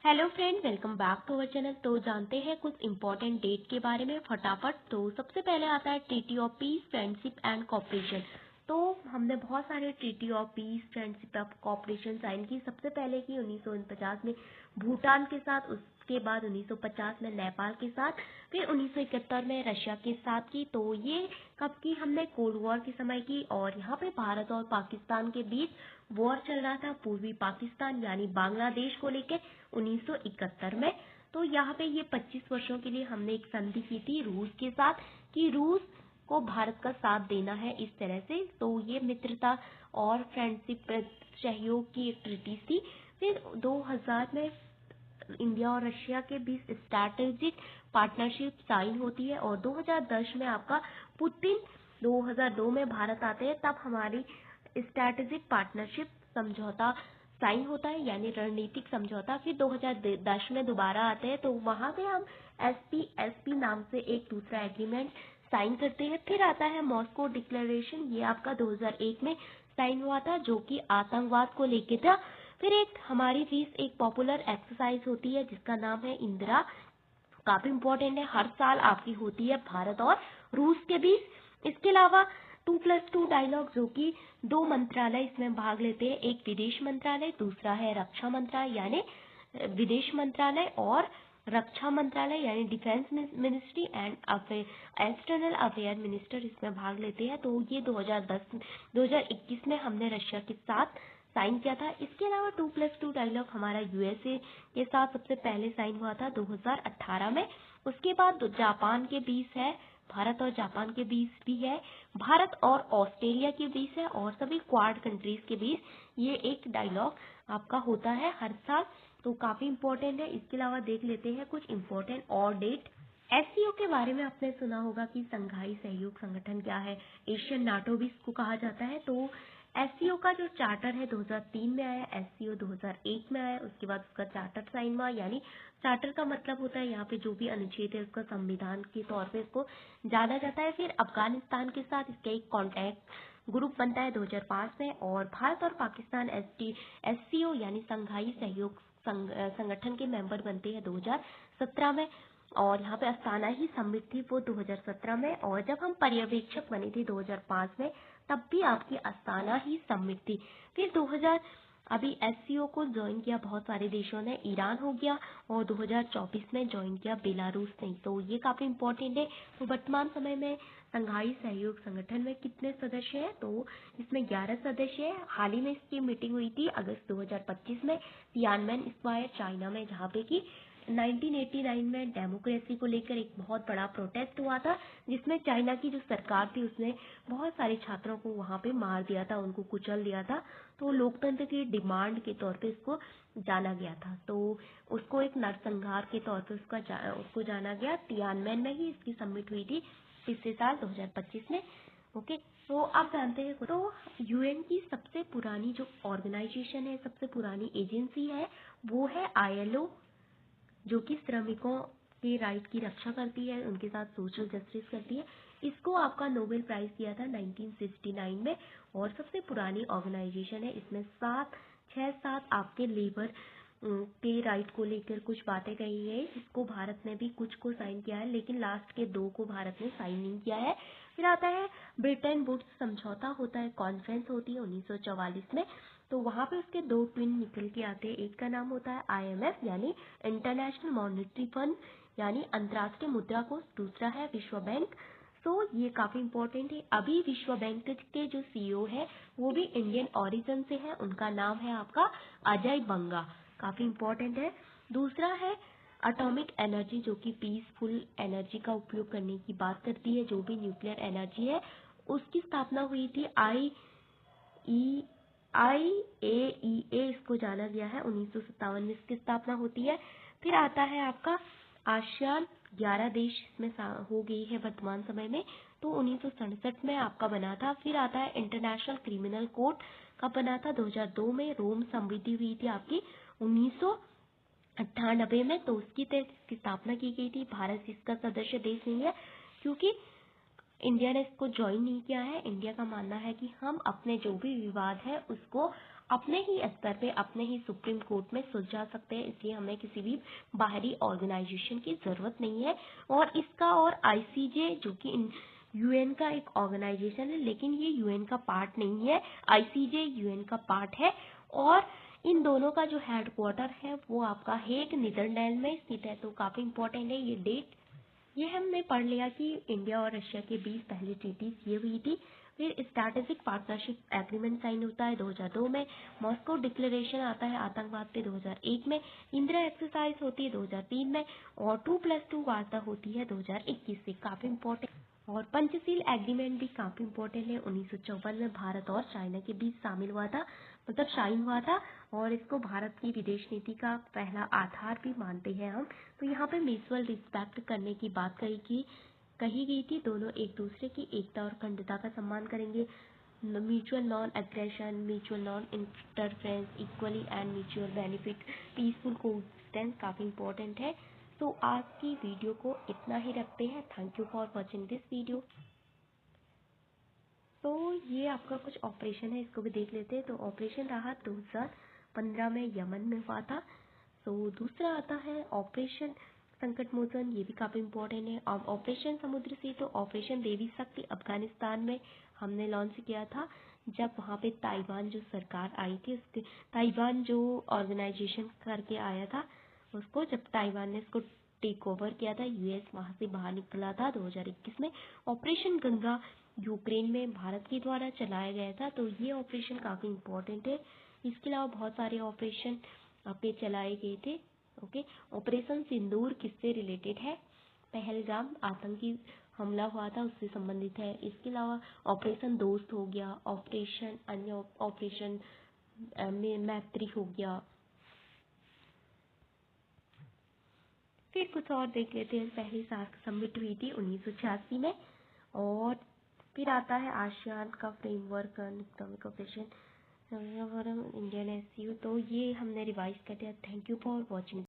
Hello friend, welcome back to our channel. तो जानते हैं कुछ इंपॉर्टेंट डेट के बारे में फटाफट। तो सबसे पहले आता है treaty of peace, friendship and cooperation. तो हमने बहुत सारे treaty of peace, friendship and cooperation sign की। सबसे पहले की 1949 में भूटान के साथ, उसके बाद 1950 में नेपाल के साथ, फिर 1971 में रशिया के साथ की। तो ये कब की? हमने कोल्ड वॉर के समय की। और यहाँ पे भारत और पाकिस्तान के बीच वॉर चल रहा था, पूर्वी पाकिस्तान यानी बांग्लादेश को लेकर 1971 में। तो यहाँ पे ये 25 वर्षों के लिए हमने एक संधि की थी रूस के साथ कि रूस को भारत का साथ देना है इस तरह से। तो ये मित्रता और फ्रेंडशिप सहयोग की एक ट्रीटी थी। फिर 2000 में इंडिया और रशिया के बीच स्ट्रैटेजिक पार्टनरशिप साइन होती है। और 2010 में आपका पुतिन 2002 में भारत आते हैं, तब हमारी स्ट्रैटेजिक पार्टनरशिप समझौता साइन होता है, यानी रणनीतिक समझौता। फिर 2010 में दोबारा आते हैं, तो वहां पे हम एसपी नाम से एक दूसरा एग्रीमेंट साइन करते हैं। फिर आता है मॉस्को डिक्लेरेशन, ये आपका 2001 में साइन हुआ था, जो कि आतंकवाद को लेके था। फिर एक हमारी फीस एक पॉपुलर एक्सरसाइज होती है जिसका नाम है इंदिरा, काफी इंपॉर्टेंट है, हर साल आपकी होती है भारत और रूस के बीच। इसके अलावा 2+2 डायलॉग, जो कि दो मंत्रालय इसमें भाग लेते हैं, एक विदेश मंत्रालय, दूसरा है रक्षा मंत्रालय, यानी विदेश मंत्रालय और रक्षा मंत्रालय यानी defence ministry and external affair minister इसमें भाग लेते हैं। तो ये 2021 में हमने रशिया के साथ साइन किया था। इसके अलावा 2+2 डायलॉग हमारा यूएसए के साथ सबसे पहले साइन हुआ था 2018 में। उसके बाद जापान के बीच है, भारत और जापान के बीच भी है, भारत और ऑस्ट्रेलिया के बीच है, और सभी क्वाड कंट्रीज के बीच ये एक डायलॉग आपका होता है हर साल। तो काफी इंपॉर्टेंट है। इसके अलावा देख लेते हैं कुछ इंपॉर्टेंट और डेट। एससीओ के बारे में आपने सुना होगा कि संघाई सहयोग संगठन क्या है, एशियन नाटो भी इसको कहा जाता है। तो एससीओ का जो चार्टर है 2003 में आया, एससीओ 2001 में आया, उसके बाद उसका चार्टर साइन हुआ। यानी चार्टर का मतलब होता है यहाँ पे जो भी अनुच्छेद है उसका संविधान के तौर पे इसको जाना जाता है। फिर अफगानिस्तान के साथ इसका एक कॉन्टैक्ट ग्रुप बनता है 2005 में। और भारत और पाकिस्तान एससीओ यानी संघाई सहयोग संगठन के मेंबर बनते हैं 2017 में। और यहाँ पे अस्ताना ही समिट थी वो 2017 में। और जब हम पर्यवेक्षक बने थे 2005 में, तब भी आपकी अस्ताना ही समिट थी। फिर 2000 अभी एससीओ को ज्वाइन किया बहुत सारे देशों ने, ईरान हो गया, और 2024 में ज्वाइन किया बेलारूस ने। तो ये काफी इंपॉर्टेंट है। तो वर्तमान समय में संघाई सहयोग संगठन में कितने सदस्य हैं? तो इसमें 11 सदस्य हैं। हाल ही में इसकी मीटिंग हुई थी अगस्त 2025 में तियानमेन स्क्वायर चाइना में, जहाँ पे कि 1989 में डेमोक्रेसी को लेकर एक बहुत बड़ा प्रोटेस्ट हुआ था, जिसमें चाइना की जो सरकार थी उसने बहुत सारे छात्रों को वहां पे मार दिया था, उनको कुचल दिया था। तो लोकतंत्र की डिमांड के तौर पे इसको जाना गया था। तो उसको एक नरसंहार के तौर पे उसको जाना गया। तियानमेन में ही इसकी समिट हुई थी पिछले साल 2025 में। ओके, तो आप जानते हैं तो यूएन की सबसे पुरानी जो ऑर्गेनाइजेशन है, सबसे पुरानी एजेंसी है, वो है आईएलओ, जो कि श्रमिकों के राइट की रक्षा करती है, उनके साथ सोशल जस्टिस करती है। इसको आपका नोबेल प्राइज दिया था 1969 में, और सबसे पुरानी ऑर्गेनाइजेशन है। इसमें 6-7 आपके लेबर के राइट को लेकर कुछ बातें कही है। इसको भारत ने भी कुछ को साइन किया है, लेकिन लास्ट के 2 को भारत ने साइन नहीं किया है। फिर आता है ब्रिटेन वुड्स समझौता होता है, कॉन्फ्रेंस होती है 1944 में। तो वहां पे उसके 2 ट्विन निकल के आते हैं। एक का नाम होता है आईएमएफ यानी इंटरनेशनल मॉनेटरी फंड यानी अंतर्राष्ट्रीय मुद्रा कोष, दूसरा है विश्व बैंक। सो ये काफी इंपॉर्टेंट है। अभी विश्व बैंक के जो सीईओ है वो भी इंडियन ओरिजिन से है, उनका नाम है आपका अजय बंगा, काफी इंपॉर्टेंट है। दूसरा है एटॉमिक एनर्जी, जो कि पीसफुल एनर्जी का उपयोग करने की बात करती है। जो भी न्यूक्लियर एनर्जी है उसकी स्थापना हुई थी ई IAEA इसको जाना गया है, 1957 में इसकी स्थापना होती है। फिर आता है आपका आसियान, 11 देश इसमें हो गई है वर्तमान समय में। तो 1967 में आपका बना था। फिर आता है इंटरनेशनल क्रिमिनल कोर्ट का बना था 2002 में। रोम संधि हुई थी आपकी 1998 में, तो उसकी स्थापना की गई थी। भारत इसका सदस्य देश नहीं है क्योंकि इंडिया ने इसको ज्वाइन नहीं किया है। इंडिया का मानना है कि हम अपने जो भी विवाद है उसको अपने ही स्तर पे अपने ही सुप्रीम कोर्ट में सुलझा सकते हैं, इसलिए हमें किसी भी बाहरी ऑर्गेनाइजेशन की जरूरत नहीं है। और इसका और आईसीजे जो कि यूएन का एक ऑर्गेनाइजेशन है, लेकिन ये यूएन का पार्ट नहीं है, आईसीजे यूएन का पार्ट है। और इन दोनों का जो हेडक्वार्टर है वो आपका हेग नीदरलैंड में स्थित है। तो काफी इंपॉर्टेंट है ये डेट। ये हमने पढ़ लिया कि इंडिया और रशिया के बीच पहली ट्रीटी ये हुई थी। फिर स्ट्रैटेजिक पार्टनरशिप एग्रीमेंट साइन होता है 2002 में। मॉस्को डिक्लेरेशन आता है आतंकवाद पे 2001 में। इंदिरा एक्सरसाइज होती है 2003 में। और 2+2 वार्ता होती है 2021 से। काफी इंपॉर्टेंट। और पंचशील एग्रीमेंट भी काफी इंपॉर्टेंट है, 1954 में भारत और चाइना के बीच शामिल हुआ था, मतलब साइन हुआ था। और इसको भारत की विदेश नीति का पहला आधार भी मानते हैं हम। तो यहाँ पे म्यूचुअल रिस्पेक्ट करने की बात कही गई थी। दोनों एक दूसरे की एकता और अखंडता का सम्मान करेंगे। Mutual non aggression, mutual non interference, equally and mutual benefit, peaceful coexistence काफी इंपॉर्टेंट है। तो आज की वीडियो को इतना ही रखते हैं। Thank you for watching this video. तो ये आपका कुछ ऑपरेशन है, इसको भी देख लेते हैं। तो ऑपरेशन रहा 2015 में यमन में हुआ था। तो दूसरा आता है ऑपरेशन संकट मोचन, ये भी काफी इंपॉर्टेंट है। अब ऑपरेशन समुद्र से, तो ऑपरेशन देवी शक्ति अफगानिस्तान में हमने लॉन्च किया था, जब वहाँ पे ताइवान जो सरकार आई थी, उसके ताइवान जो ऑर्गेनाइजेशन करके आया था, उसको जब ताइवान ने इसको टेक ओवर किया था, यूएस वहां से बाहर निकला था 2021 में। ऑपरेशन गंगा यूक्रेन में भारत के द्वारा चलाया गया था। तो ये ऑपरेशन काफी इंपॉर्टेंट है। इसके अलावा बहुत सारे ऑपरेशन आपके चलाए गए थे। ओके। ऑपरेशन सिंदूर किससे रिलेटेड है? पहलगाम आतंकी हमला हुआ था, उससे संबंधित है। इसके अलावा ऑपरेशन दोस्त हो गया, ऑपरेशन अन्य ऑपरेशन मैत्री हो गया। फिर कुछ और देख लेते हैं। पहली सार्क समिट हुई थी 1986 में। और फिर आता है आसियान का framework economic operation Indian SCO. तो ये हमने रिवाइज कर दिया। Thank you for watching.